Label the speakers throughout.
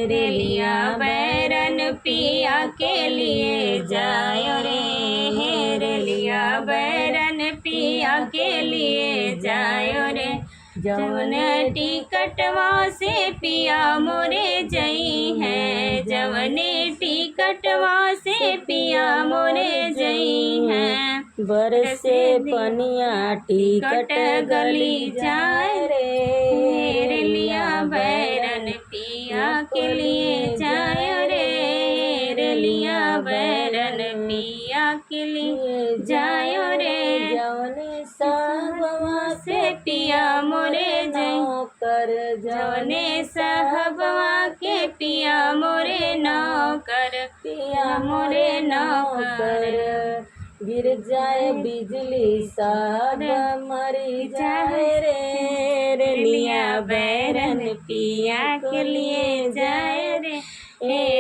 Speaker 1: रेलिया बैरन पिया के लिए जायो रे, रेलिया बैरन पिया के लिए जायो रे। जवन टिकटवा से पिया मोरे जई है, जवने टिकटवा से पिया मोरे जई है।
Speaker 2: बरसे पनिया टिकट गली जाए रे,
Speaker 1: रेलिया बैरन पिया के लिए जायो रे, रेलिया बैरन पिया के लिए जायो रे।
Speaker 2: जवने साहबवा
Speaker 1: से पिया मोरे जई
Speaker 2: कर,
Speaker 1: जवने साहबवा के पिया मोरे नौकर,
Speaker 2: पिया
Speaker 1: मोरे नौकर।
Speaker 2: गिर जाए बिजली सब मरी जाए रे,
Speaker 1: रेलिया बैरन पिया के लिए जाए रे,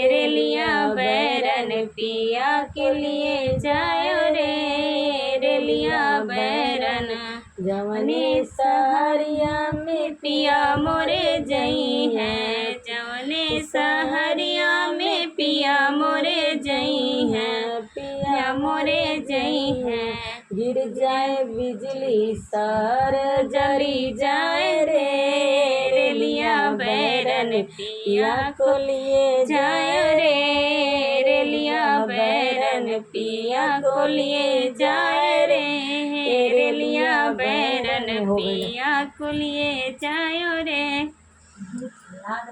Speaker 1: रेलिया बैरन पिया के लिए जायो रे, रेलिया बैरन।
Speaker 2: जवने सहरिया में
Speaker 1: पिया मोरे जई है, जवने सहरिया में पिया मोरे जई है, पिया मोरे जई है।
Speaker 2: गिर जाए बिजली सार
Speaker 1: जली जाए रे, रेलिया बैरन पिया
Speaker 2: को लिए
Speaker 1: जायो रे, रेलिया बैरन पिया को लिए जाए रे, रेलिया बैरन पिया को लिए जायो रे।